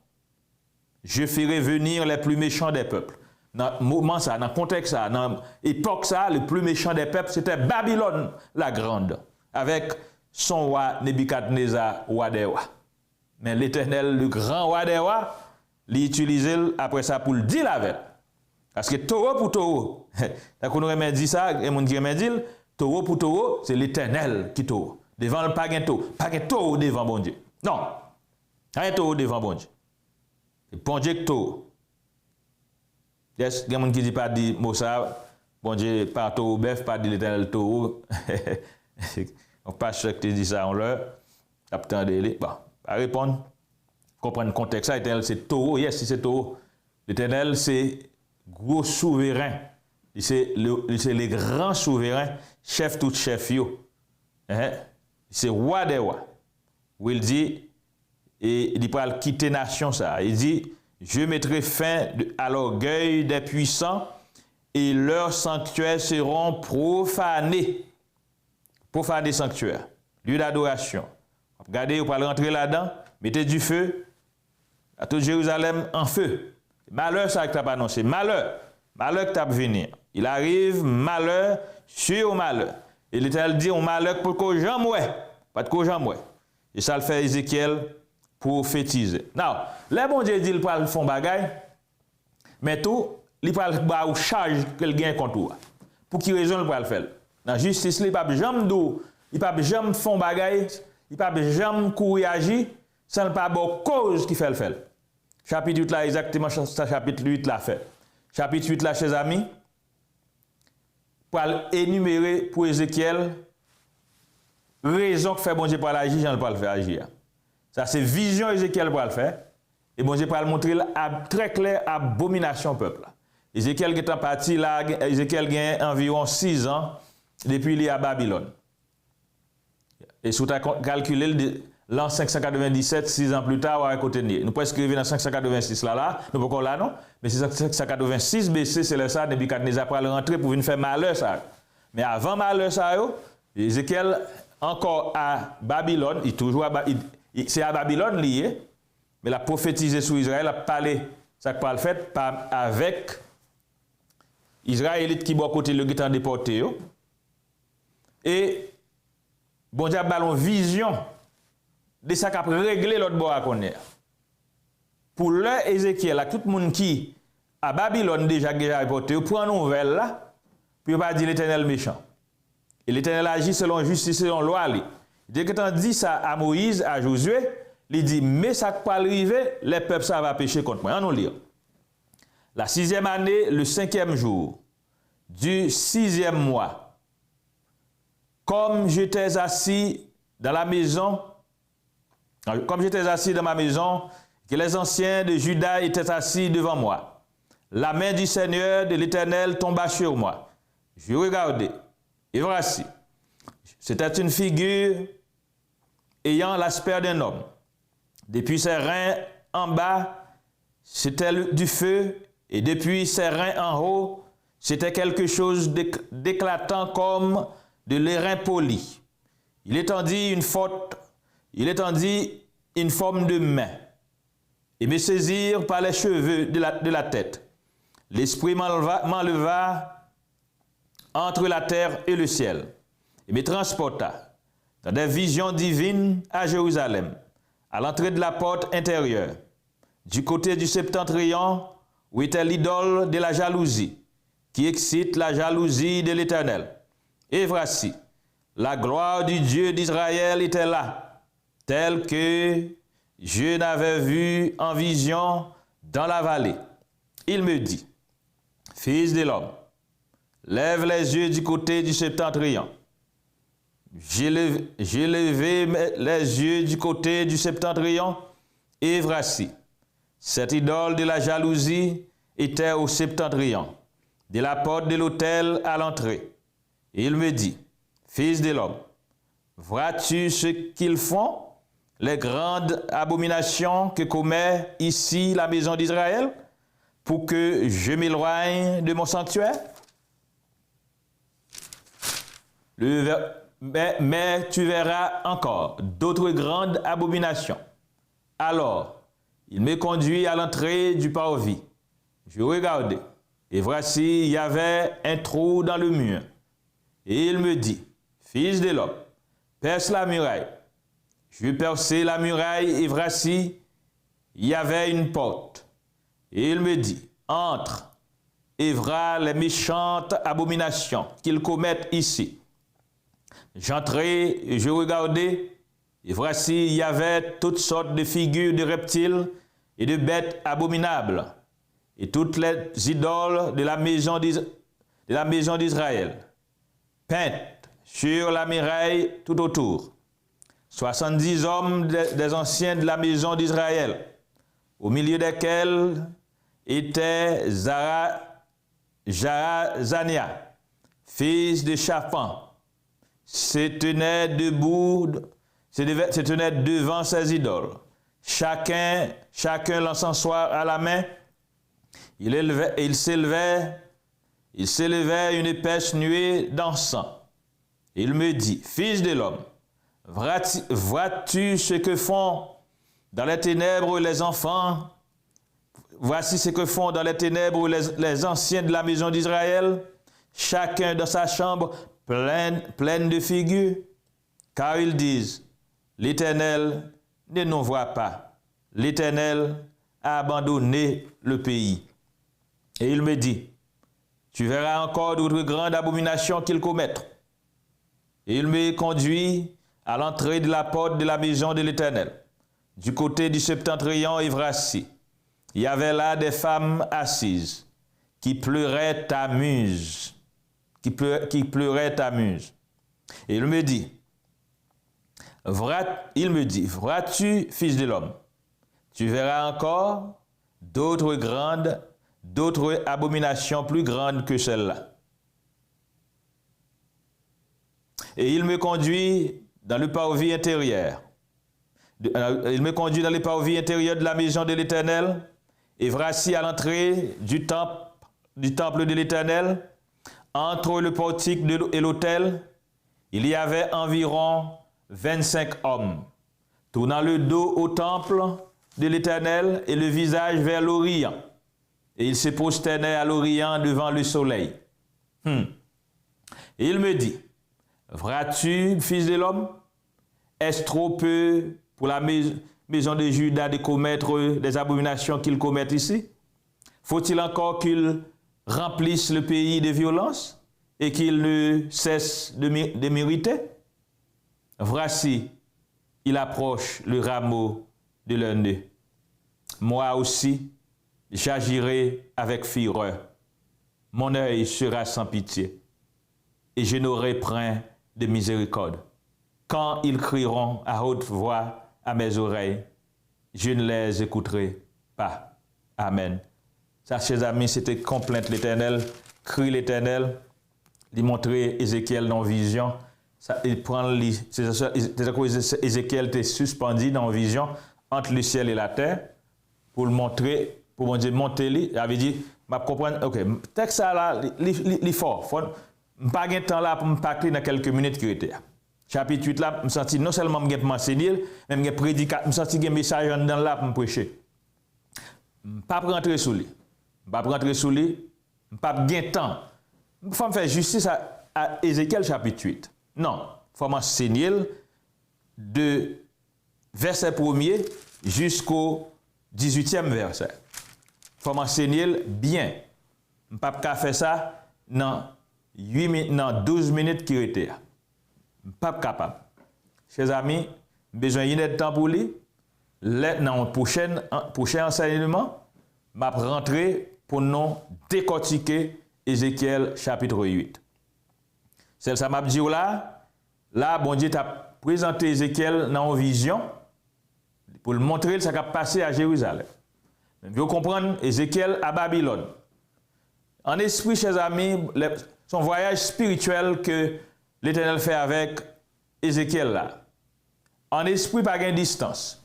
Je ferai venir les plus méchants des peuples. Dans le moment ça, dans le contexte ça, dans l'époque ça, le plus méchant des peuples, c'était Babylone la Grande, avec son roi Nebuchadnezzar, roi des rois. Mais l'Éternel, le grand roi des rois, l'utilisait après ça pour le dire avec. Parce que taureau pour taureau, quand on aurait dit ça, et mon qui dit, taureau pour taureau, c'est l'Éternel qui taureau. Devant le pas de taureau devant bon Dieu. Non, pas de taureau devant bon Dieu. C'est bon Dieu qui taureau. Yes, il y a des gens qui disent pas dit mot ça, bon Dieu, pas taureau bœuf, pas dit l'Éternel taureau. On passe ce que tu dis ça en l'heure, attendez-les. Bon, à répondre, comprendre le contexte, l'Éternel c'est taureau, yes, c'est taureau. L'Éternel c'est gros souverain, c'est les grands souverains, chef tout chef yo. C'est roi des rois. Où il dit, et il va quitter nation ça. Il dit, je mettrai fin à l'orgueil des puissants et leurs sanctuaires seront profanés. Profaner sanctuaire, lieu d'adoration. Regardez, vous pouvez rentrer là-dedans, mettez du feu à tout Jérusalem en feu. Malheur, ça que tu as annoncé. Malheur que tu as venir. Il arrive, malheur sur malheur. Et l'Éternel dit, on malheur pour que jamais, pas de que jamais. Et ça le fait Ézéchiel prophétiser. Non, les bon Dieu dit, il parle fond bagaille, mais tout, il parle de charge qu'il gagne contre toi. Pour qui raison il parle faire? Dans la justice, il ne peut pas jamais faire bagaille, il ne peut pas jamais courir agir, sans pas bonne cause qui fait le faire. Chapitre 8 là, exactement ça, chapitre 8 là fait. Chapitre 8 là, chers amis, pour énumérer pour Ézéchiel, raison que fait bon Dieu pour l'agir, j'en pas le faire agir. Ça, c'est vision Ézéchiel pour le faire. Et bon Dieu pour le montrer très clair, abomination peuple. Ézéchiel qui est en partie là, Ézéchiel gagne environ 6 ans depuis il est à Babylone. Et si vous calculez l'an 597, 6 ans plus tard, on va côté nous pouvons écrire dans 586 là, nous pouvons là non, mais c'est 586 BC, c'est le ça, Nebuchadnezzar pour rentrer pour venir faire malheur ça. Mais avant malheur ça, Ézéchiel encore à Babylone, c'est à Babylone lié, mais la prophétisé sur Israël, a parlé, ça que parle fait avec Israélite qui boit côté le guetan déporté. Et bon Dieu a ballon vision de ça qui a réglé l'autre bois qu'on est. Pour le Ézéchiel, tout le monde qui à Babylone déjà reporté, prend nouvelle là, puis pas dire l'Éternel méchant. Et l'Éternel agit selon justice, selon loi. Dès que tu dis ça à Moïse, à Josué, il dit, mais ça qui pas arriver, les peuples ça va pécher contre moi. On nous lit. La 6e année, le 5e jour du 6e mois, comme j'étais assis dans ma maison, que les anciens de Juda étaient assis devant moi, la main du Seigneur de l'Éternel tomba sur moi. Je regardais, et voici, c'était une figure ayant l'aspect d'un homme. Depuis ses reins en bas, c'était du feu, et depuis ses reins en haut, c'était quelque chose d'éclatant comme de l'airain poli. Il étendit une forme de main, et me saisirent par les cheveux de la tête. L'Esprit m'enleva entre la terre et le ciel, et me transporta dans des visions divines à Jérusalem, à l'entrée de la porte intérieure, du côté du septentrion, où était l'idole de la jalousie, qui excite la jalousie de l'Éternel. Et voici, la gloire du Dieu d'Israël était là, telle que je n'avais vu en vision dans la vallée. Il me dit, fils de l'homme, lève les yeux du côté du septentrion. J'ai levé les yeux du côté du septentrion, et voici, cette idole de la jalousie était au septentrion, de la porte de l'autel à l'entrée. Et il me dit, fils de l'homme, vois-tu ce qu'ils font, les grandes abominations que commet ici la maison d'Israël, pour que je m'éloigne de mon sanctuaire? Mais tu verras encore d'autres grandes abominations. Alors, il me conduit à l'entrée du parvis. Je regardai, et voici, il y avait un trou dans le mur. Et il me dit, fils de l'homme, perce la muraille. Je perçai la muraille, et voici, il y avait une porte. Et il me dit, entre, et verras les méchantes abominations qu'ils commettent ici. J'entrai et je regardai, et voici, il y avait toutes sortes de figures de reptiles et de bêtes abominables, et toutes les idoles de la maison d'Israël, peintes sur la muraille tout autour. 70 hommes des anciens de la maison d'Israël, au milieu desquels était Jaazania, fils de Shaphan, se tenait devant ses idoles. Chacun l'encensoir à la main, il s'élevait une épaisse nuée d'encens. Il me dit, fils de l'homme, vois-tu ce que font dans les ténèbres les enfants? Voici ce que font dans les ténèbres les anciens de la maison d'Israël, chacun dans sa chambre pleine de figures, car ils disent, l'Éternel ne nous voit pas, l'Éternel a abandonné le pays. Et il me dit, tu verras encore d'autres grandes abominations qu'ils commettent. Et il me conduit à l'entrée de la porte de la maison de l'Éternel, du côté du septentrion, et voici, il y avait là des femmes assises, qui pleuraient à muse. Et il me dit, vois-tu, fils de l'homme, tu verras encore d'autres abominations plus grandes que celles-là. Et il me conduit dans le parvis intérieur. Il me conduit dans le parvis intérieur de la maison de l'Éternel, et voici à l'entrée du temple de l'Éternel, entre le portique et l'autel, il y avait environ 25 hommes, tournant le dos au temple de l'Éternel et le visage vers l'Orient. Et ils se prosternaient à l'Orient devant le soleil. Et il me dit, vois-tu, fils de l'homme, est-ce trop peu pour la maison de Juda de commettre des abominations qu'ils commettent ici? Faut-il encore qu'ils remplissent le pays de violence et qu'ils ne cessent de mériter? Voici, il approche le rameau de l'un d'eux. Moi aussi, j'agirai avec fureur. Mon œil sera sans pitié et je n'aurai point de miséricorde. Quand ils crieront à haute voix à mes oreilles, je ne les écouterai pas. Amen. Ça, chers amis, c'était complainte l'Éternel, crie l'Éternel, il montrait Ézéchiel dans vision. Ça, il prend Ézéchiel était suspendu dans vision entre le ciel et la terre pour le montrer, pour mon Dieu monter lui. Il avait dit, m'a comprendre, ok, texte ça là, il fort. Pas de temps là pour me parler dans quelques minutes qui étaient. Chapitre 8 là, me senti non seulement me m'enseigner, mais me prédicat, me senti un message dans là pour me prêcher. Pas rentrer sous lui. Pas rentrer sous lui, pas de temps. Il faut faire justice à Ézéchiel chapitre 8. Non, il faut m'enseigner de verset 1er jusqu'au 18e verset. Il faut m'enseigner bien. Je ne peux pas faire ça dans 12 minutes qui étaient. Pas capable. Chers amis, besoin de temps pour lui. Dans le prochain enseignement, je vais rentrer pour nous décortiquer Ézéchiel chapitre 8. C'est ça m'a dit là, bon Dieu t'a présenté Ézéchiel dans une vision pour le montrer ce qui a passé à Jérusalem. Vous comprenez Ézéchiel à Babylone. En esprit, chers amis, son voyage spirituel que l'Éternel fait avec Ézéchiel là. En esprit, pas de distance.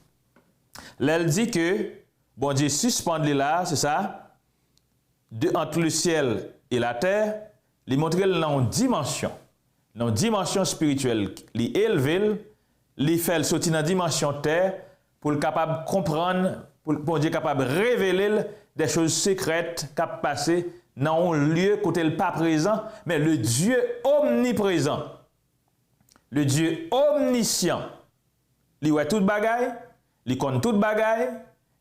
Elle dit que, bon Dieu suspend là, c'est ça, entre le ciel et la terre, il montre dans une dimension spirituelle, il élève, il fait sortir dans la dimension terre pour être capable de comprendre, pour Dieu capable de révéler des choses secrètes qui ont passé dans un lieu côté le pas présent, mais le Dieu omniprésent, le Dieu omniscient, il voit toute bagaille, il connaît toute bagaille,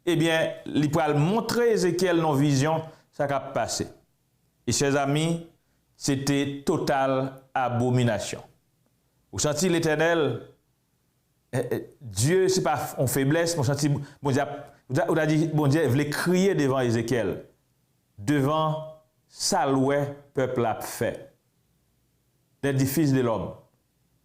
eh bien, il peut montrer Ézéchiel dans vision, ça qui a passé. Et chers amis, c'était totale abomination. Vous sentez l'Éternel, Dieu, ce n'est pas en faiblesse, vous sentez, bon Dieu voulait crier devant Ézéchiel, devant ça loué peuple a fait, des fils de l'homme.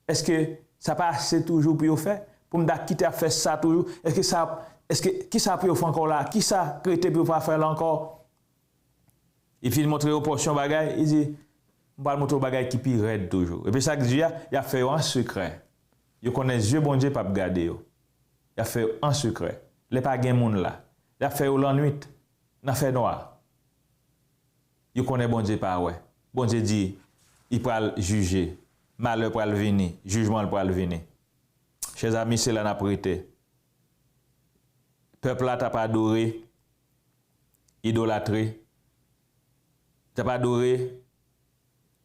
Est-ce que ça passe toujours pour faire? Pour me dire qui t'a fait ça toujours? Qui ça peut faire encore là? Qui ça créé pour pas faire là encore? Et puis il montre aux portions bagaille, il dit on va montrer aux bagaille qui pire raide toujours. Et puis ça que Dieu a fait en secret. Il connaît Dieu bon Dieu pas garder yo. Il a fait en secret. Les pas gen monde là. Il a fait au la nuit, n'a fait noir. Il connaît bon Dieu pas ouais. Bon Dieu dit il va juger, malheur va venir, jugement va venir. Chers amis, c'est là n'a prêté. Peuple là t'a pas adoré, idolâtré. T'as pas adoré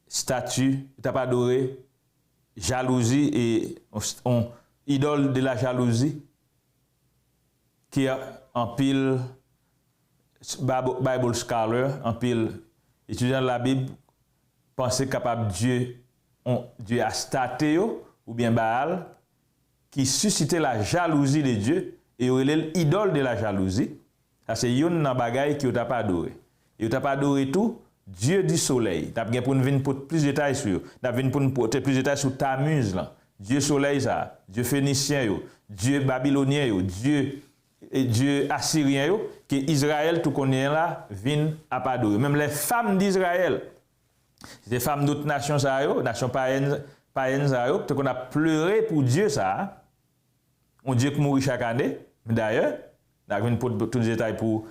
statue, t'as pas adoré jalousie et idole de la jalousie qui a en pile Bible scholar, en pile étudiant de la Bible penser capable Dieu a staté ou bien Baal qui suscitait la jalousie de Dieu et l'idole de la jalousie. Ça c'est une bagaille qui t'a pas adoré. Et t'a pas adoré tout Dieu du soleil. Tu as bien pour nous venir pour plus de détails sur. Tu as bien pour nous porter plus de détails sur Tammuz là. Dieu soleil ça, Dieu phénicien yo, Dieu babylonien yo, Dieu assyrien yo que Israël tout connaît là vinn à pas adorer. Même les femmes d'Israël. Les femmes d'autres nations ça yo, nations païennes ça yo, qu'on a pleuré pour Dieu ça. On Dieu qui mourit chaque année. D'ailleurs, on a pour tous les détails pour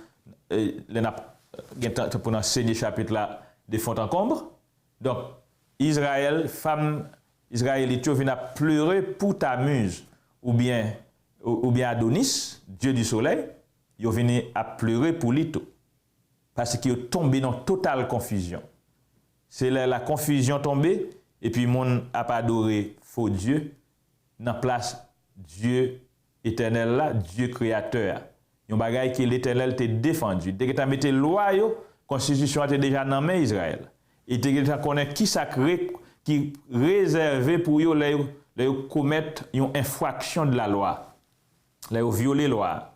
pour enseigner chapitre là de fond en comble. Donc Israël, femme israélite vient pleurer pour Tammuz ou bien Adonis, Dieu du soleil, ils viennent à pleurer pour lui tout. Parce qu'ils sont tombés dans totale confusion. C'est là la confusion tombée et puis monde a pas adoré faux Dieu dans place Dieu éternel là, Dieu créateur. Yon bagay qui l'Éternel t'a défendu. Dès que tu as mis loi, la constitution était déjà dans main Israël. Et dès que tu connais qui sacré, qui réservé pour eux, les commettre une infraction de la loi. Les violer la loi.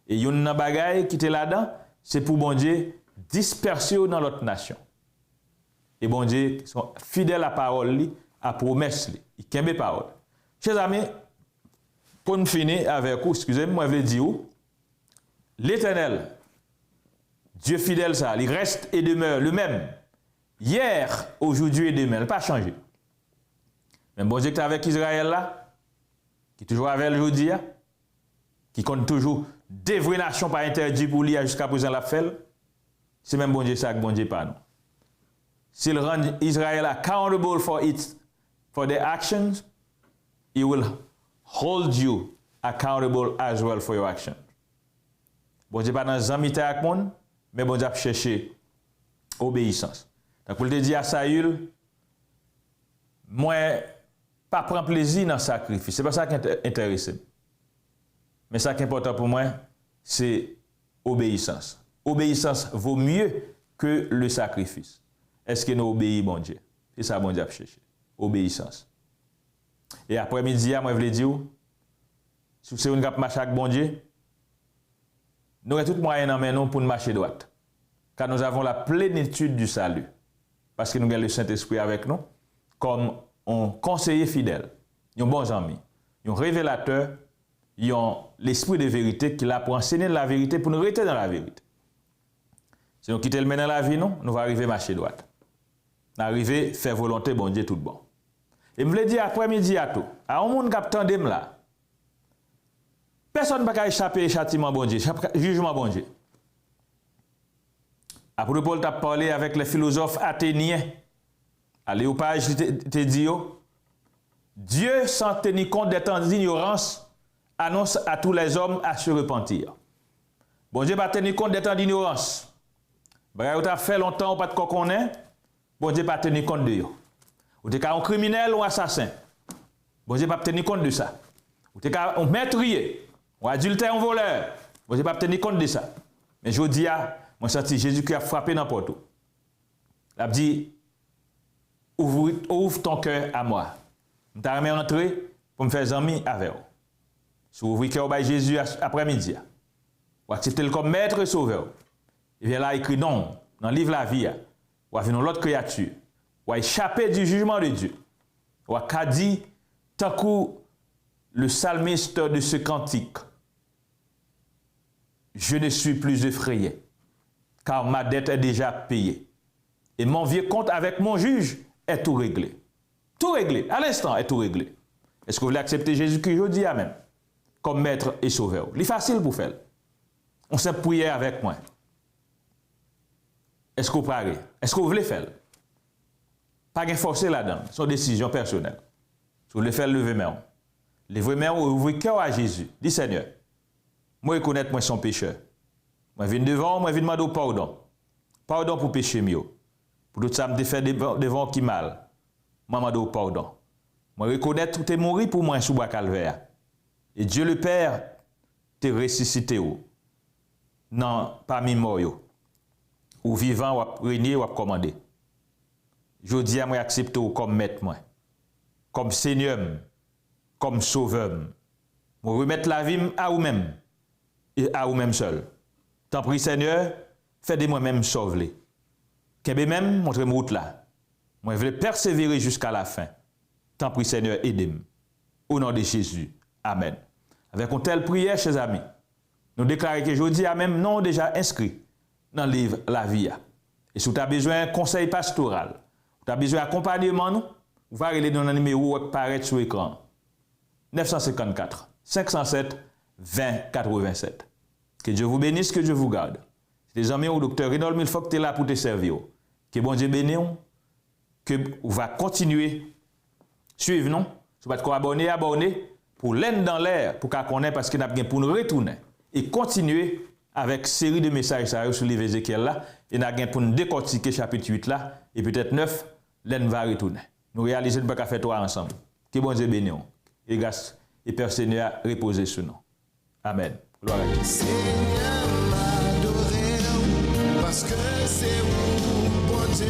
Et yon nan bagay qui était là-dedans, c'est pour bon Dieu disperser dans l'autre nation. Et bon Dieu sont fidèles à la parole, à la promesse, il kembe parole. Chers amis, pour nous finir avec vous, excusez-moi, je vais dire l'Éternel, Dieu fidèle ça, il reste et demeure le même. Hier, aujourd'hui et demain, il n'a pas changé. Même bon Dieu qui est avec Israël là, qui est toujours avec aujourd'hui, qui compte toujours des vraies nations pas interdites pour lui jusqu'à présent la fait, c'est même bon Dieu ça que bon Dieu pas nous. S'il rend Israël accountable for their actions, he will hold you accountable as well for your actions. Bon Dieu pas dans zamité avec monde, mais bon Dieu a cherché obéissance. Donc pour te dire à Saül, moi pas prendre plaisir dans le sacrifice, c'est pas ça qui est intéressant. Mais ça qui est important pour moi, c'est obéissance. Obéissance vaut mieux que le sacrifice. est-ce que nous obéissons, bon Dieu? C'est ça, bon Dieu, a cherché. Obéissance. Et après-midi, moi, je voulais dire, si c'est une marche avec bon Dieu, nous avons tout moyen en nous pour nous marcher droite. Car nous avons la plénitude du salut. Parce que nous avons le Saint-Esprit avec nous, comme un conseiller fidèle, un bon ami, un révélateur, l'esprit de vérité qui l'a pour enseigner la vérité, pour nous rester dans la vérité. Si nous quittons le mène dans la vie, nous allons arriver à marcher droite. Nous allons arriver à faire volonté, bon Dieu, tout bon. Et je voulais dire après-midi à tout, à un monde qui attendait là, personne ne peut échapper au châtiment bon Dieu, jugement bon Dieu. Après, Paul t'a parlé avec les philosophes athéniens. Allez au page, te dit, Dieu, sans tenir compte des temps d'ignorance, annonce à tous les hommes à se repentir. Bon Dieu, pas tenir compte des temps d'ignorance. Vous avez fait longtemps, pas de quoi qu'on est. Bon Dieu, pas tenir compte de vous. Vous êtes un criminel ou un assassin. Bon Dieu, pas tenir compte de ça. Vous êtes un meurtrier, ou adultère, ou voleur. Bon Dieu, pas tenir compte de ça. Mais je dis, moi, je sens Jésus qui a frappé n'importe où. Il a dit, ouvre ton cœur à moi. Je t'ai entrer pour me faire amis avec vous. Si vous ouvrez le cœur à Jésus après-midi, vous acceptez le comme maître et sauveur. Et bien là, écrit non, dans le livre La Vie, ou à venir l'autre créature, ou à échapper du jugement de Dieu, ou à dit, tant que le psalmiste de ce cantique, je ne suis plus effrayé, car ma dette est déjà payée. Et mon vieux compte avec mon juge est tout réglé. Tout réglé, à l'instant est tout réglé. Est-ce que vous voulez accepter Jésus-Christ aujourd'hui même, comme maître et sauveur? C'est facile pour faire. On s'est prié avec moi. Est-ce que vous parlez? Est-ce que vous voulez faire? Pas de forcer là-dedans, c'est une décision personnelle. Si vous voulez faire, levez main. Levez main ou ouvrez cœur à Jésus. Dis Seigneur, moi reconnaître moi son pécheur. Moi viens devant, moi viens demander pardon. Pardon pour péché mieux. Pour tout ça me fait devant qui mal. Moi demande pardon. Moi reconnaître que tu es mort pour moi sous bois calvaire. Et Dieu le Père te ressuscité non parmi mort ou vivant ou régner ou commander. Je dis à moi accepter comme maître moi, comme Seigneur, comme sauveur. Moi remettre la vie à vous-même et à vous-même seul. Tant pis Seigneur, faites de moi-même sauver. Qu'est même montrez-moi route là. Moi je veux persévérer jusqu'à la fin. Tant pis Seigneur, aidez-moi. Au nom de Jésus. Amen. Avec une telle prière, chers amis, nous déclarons que jeudi a même non déjà inscrit dans le livre La Vie. Et si vous avez besoin d'un conseil pastoral, vous avez besoin d'accompagnement, vous allez aller dans le numéro qui apparaît sur l'écran. 954 507 20 87. Que Dieu vous bénisse, que Dieu vous garde. C'est des amis au docteur Reynold Milfoc qui est là pour te servir. Que bon Dieu bénisse, que vous va continuer suivre nous. Si vous êtes abonner pour l'aide dans l'air, pour qu'on connaisse parce qu'il a bien pour nous retourner et continuer avec série de messages sur les Ézéchiel là et n'a bien pour nous décortiquer chapitre 8 là et peut-être 9 l'aide va retourner. Nous réaliser pas qu'à faire toi ensemble. Que bon Dieu bénisse et grâce et Père Seigneur reposer sur nous. Amen. Gloire à Dieu. Seigneur, m'adorer parce que c'est vous, bon Dieu.